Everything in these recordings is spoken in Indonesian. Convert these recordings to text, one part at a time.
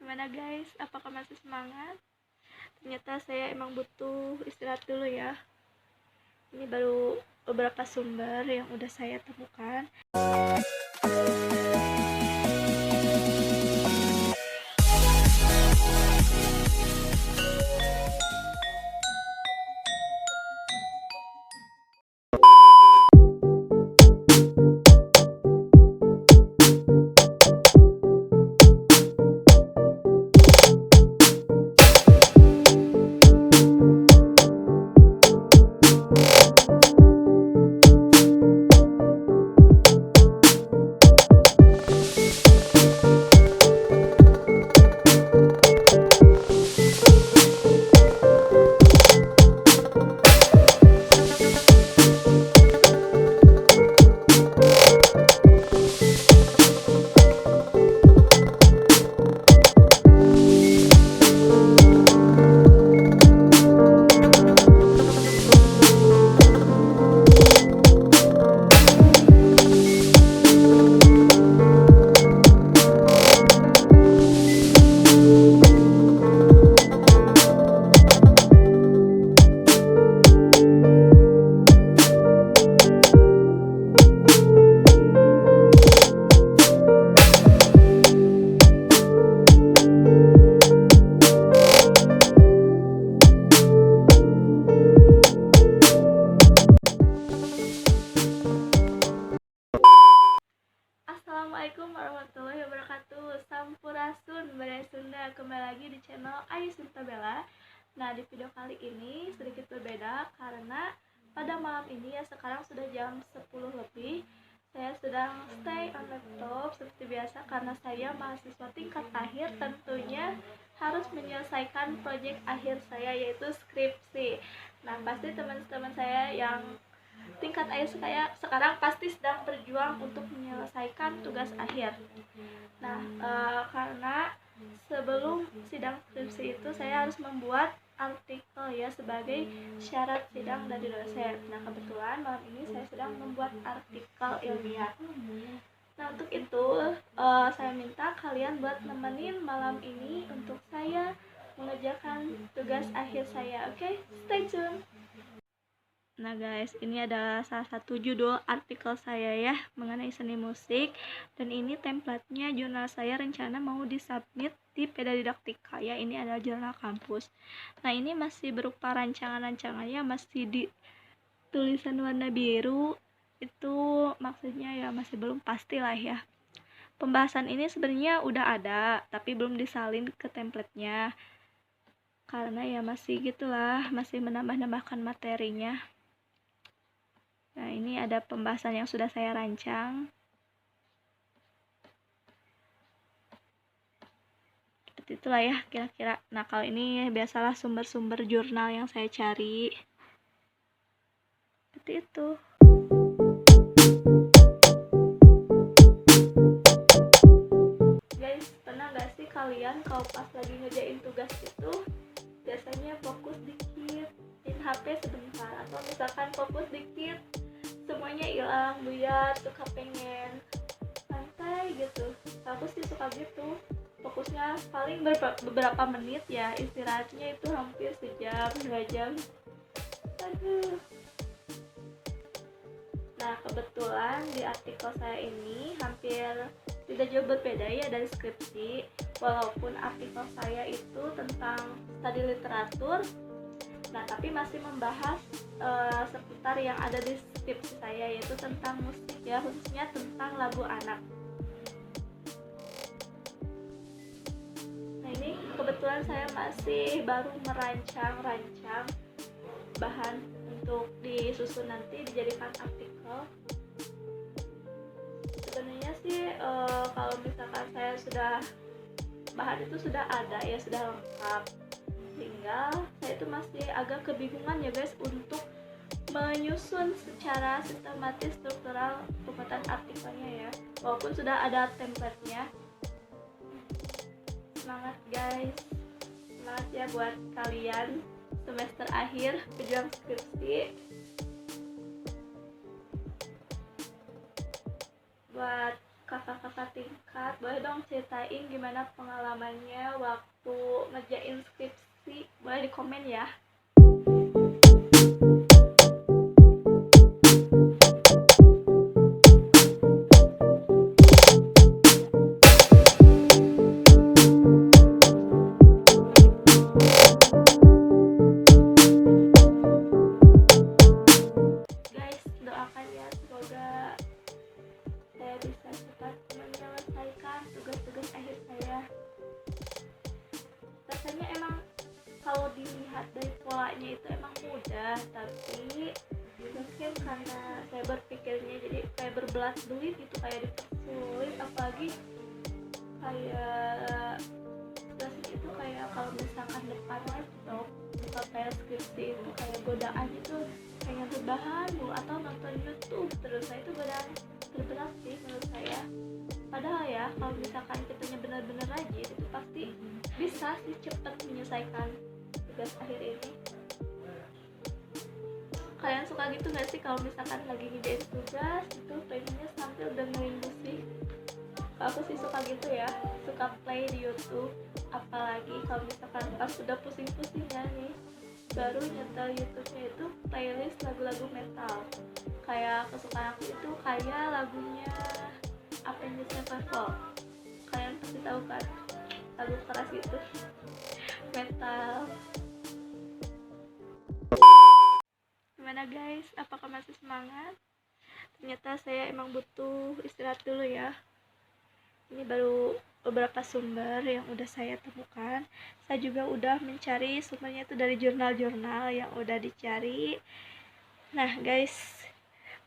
Gimana guys? Apakah masih semangat? Ternyata saya emang butuh istirahat dulu ya. Ini baru beberapa sumber yang udah saya temukan. Assalamualaikum warahmatullahi wabarakatuh. Sampurasun, Badai Sunda. Kembali lagi di channel Ayu Sintabella. Nah, di video kali ini sedikit berbeda karena pada malam ini ya, sekarang sudah jam 10 lebih. Saya sedang stay on laptop seperti biasa karena saya mahasiswa tingkat akhir, tentunya harus menyelesaikan proyek akhir saya, yaitu skripsi. Nah, pasti teman-teman saya yang tingkat akhir saya sekarang pasti sedang berjuang untuk menyelesaikan tugas akhir. Nah, karena sebelum sidang skripsi itu saya harus membuat artikel ya sebagai syarat sidang dari dosen. Nah, kebetulan malam ini saya sedang membuat artikel ilmiah. Nah, untuk itu saya minta kalian buat nemenin malam ini untuk saya mengerjakan tugas akhir saya. Oke, stay tune. Nah guys, ini adalah salah satu judul artikel saya ya mengenai seni musik, dan ini template-nya jurnal saya rencana mau disubmit di Pedadidaktika ya. Ini adalah jurnal kampus. Nah, ini masih berupa rancangan-rancangannya, masih di tulisan warna biru. Itu maksudnya ya masih belum pasti lah ya. Pembahasan ini sebenarnya udah ada tapi belum disalin ke template-nya karena ya masih gitulah, masih menambah-nambahkan materinya. Nah, ini ada pembahasan yang sudah saya rancang. Seperti itulah ya kira-kira. Nah, kalau ini biasalah sumber-sumber jurnal yang saya cari. Seperti itu. Guys, pernah gak sih kalian kalau pas lagi ngerjain tugas itu biasanya fokus dikit, main HP sebentar, atau misalkan fokus dikit semuanya hilang, buyar, suka pengen santai gitu. Aku sih suka gitu, fokusnya paling beberapa menit ya, istirahatnya itu hampir sejam, 2 jam. Aduh. Nah, kebetulan di artikel saya ini hampir tidak jauh berbeda ya dari skripsi, walaupun artikel saya itu tentang studi literatur. Nah, tapi masih membahas seputar yang ada di skripsi saya, yaitu tentang musik ya, khususnya tentang lagu anak. Nah, ini kebetulan saya masih baru merancang bahan untuk disusun nanti dijadikan artikel. Sebenarnya sih kalau misalkan saya sudah bahan itu sudah ada ya, sudah lengkap, tinggal saya itu masih agak kebingungan ya guys untuk menyusun secara sistematis struktural pembuatan artikelnya ya, walaupun sudah ada template-nya. Semangat guys, semangat ya buat kalian semester akhir pejuang skripsi. Buat kakak-kakak kakak tingkat, boleh dong ceritain gimana pengalamannya waktu ngerjain skripsi? Boleh di komen ya. Guys, doakan ya, semoga saya bisa cepat menyelesaikan tugas-tugas akhir saya. Rasanya emang kalau dilihat dari polanya itu emang mudah, tapi mungkin karena saya berpikirnya jadi kayak berbelat-belit gitu, kayak dipersulit. Apalagi kayak tugas itu kayak kalau misalkan depan laptop buka file skripsi itu kayak godaan itu pengen rebahan mulu atau nonton YouTube terus. Nah itu godaan terberat sih menurut saya. Padahal ya kalau misalkan kitanya benar-benar rajin itu pasti bisa sih cepat menyelesaikan tugas akhir ini. Kalian suka gitu gak sih kalau misalkan lagi ngerjain tugas itu pengennya sambil dengerin musik? Aku sih suka gitu ya, suka play di YouTube. Apalagi kalau misalkan pas sudah pusing-pusingnya nih, baru nyetel YouTube-nya itu playlist lagu-lagu metal. Kayak kesukaan aku itu kayak lagunya Avenged Sevenfold. Kalian pasti tahu kan, lagu keras itu metal. Gimana guys, apakah masih semangat? Ternyata saya emang butuh istirahat dulu ya. Ini baru beberapa sumber yang udah saya temukan. Saya juga udah mencari sumbernya itu dari jurnal-jurnal yang udah dicari. Nah guys,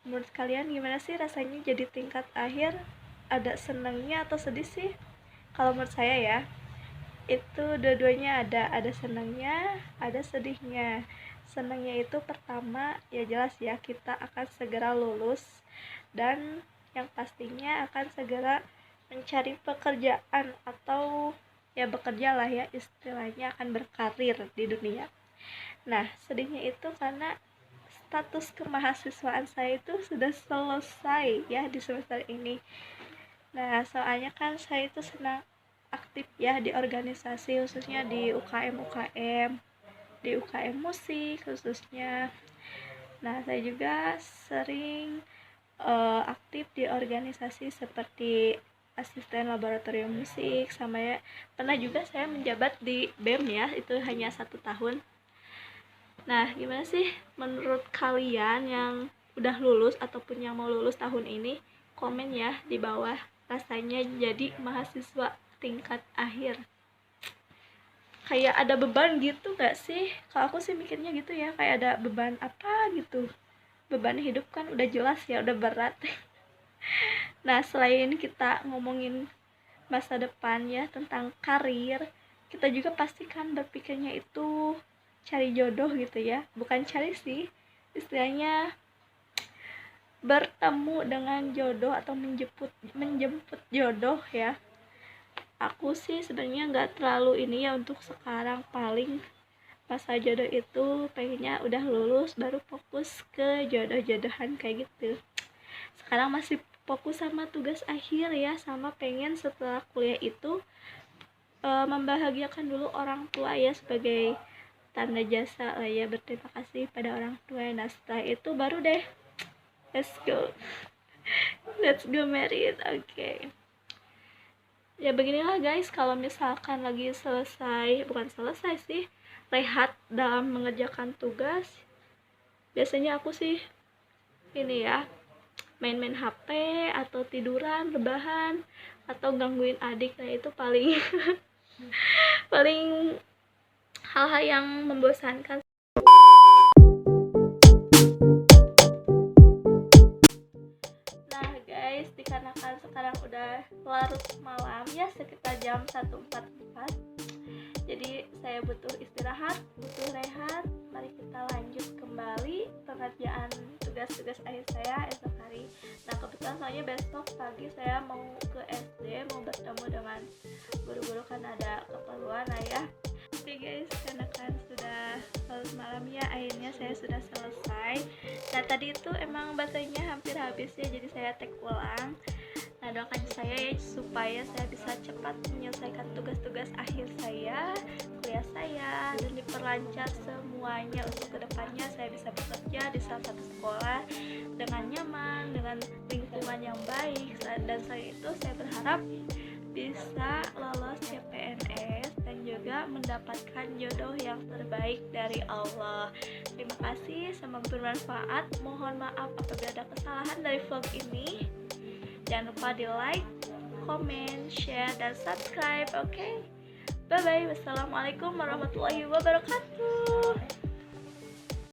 menurut kalian gimana sih rasanya jadi tingkat akhir? Ada senangnya atau sedih sih? Kalau menurut saya ya, itu dua-duanya ada senangnya, ada sedihnya. Senangnya itu pertama ya jelas ya, kita akan segera lulus dan yang pastinya akan segera mencari pekerjaan atau ya bekerja lah ya, istilahnya akan berkarir di dunia. Nah sedihnya itu karena status kemahasiswaan saya itu sudah selesai ya di semester ini. Nah soalnya kan saya itu senang aktif ya di organisasi, khususnya di UKM di UKM musik khususnya. Nah saya juga sering aktif di organisasi seperti asisten laboratorium musik, sama ya pernah juga saya menjabat di BEM ya, itu hanya 1 tahun. Nah gimana sih menurut kalian yang udah lulus ataupun yang mau lulus tahun ini? Komen ya di bawah rasanya jadi mahasiswa tingkat akhir. Kayak ada beban gitu gak sih? Kalau aku sih mikirnya gitu ya, kayak ada beban apa gitu. Beban hidup kan udah jelas ya, udah berat. Nah selain kita ngomongin masa depan ya, tentang karir, kita juga pasti kan berpikirnya itu cari jodoh gitu ya. Bukan cari sih, istilahnya bertemu dengan jodoh atau menjemput jodoh ya. Aku sih sebenarnya nggak terlalu ini ya untuk sekarang, paling masa jodoh itu pengennya udah lulus baru fokus ke jodoh-jodohan kayak gitu. Sekarang masih fokus sama tugas akhir ya, sama pengen setelah kuliah itu membahagiakan dulu orang tua ya, sebagai tanda jasa lah ya, berterima kasih pada orang tua. Nah setelah itu baru deh let's go married. Okay. Ya beginilah guys, kalau misalkan lagi bukan selesai sih, rehat dalam mengerjakan tugas, biasanya aku sih ini ya, main-main HP atau tiduran, rebahan, atau gangguin adik. Nah itu paling paling hal-hal yang membosankan. Nah guys, dikarenakan sekarang udah larut malam ya, sekitar jam 1.44, jadi saya butuh istirahat, butuh rehat. Mari kita lanjut kembali pengerjaan tugas-tugas akhir saya esok hari. Nah kebetulan soalnya besok pagi saya mau ke SD, mau bertemu dengan guru-guru kan ada keperluan lah ya. Oke guys, karena kan sudah larut malam ya, akhirnya saya sudah selesai. Nah tadi itu emang baterainya hampir habis ya, jadi saya take ulang. Nah doakan saya ya supaya saya bisa cepat menyelesaikan tugas-tugas akhir saya, kuliah saya, dan diperlancar semuanya untuk kedepannya saya bisa bekerja di salah satu sekolah dengan nyaman, dengan lingkungan yang baik. Dan selain itu saya berharap bisa lolos CPNS dan juga mendapatkan jodoh yang terbaik dari Allah. Terima kasih, semoga bermanfaat. Mohon maaf apabila ada kesalahan dari vlog ini. Jangan lupa di like, comment, share, dan subscribe. Oke? Bye bye. Wassalamualaikum warahmatullahi wabarakatuh.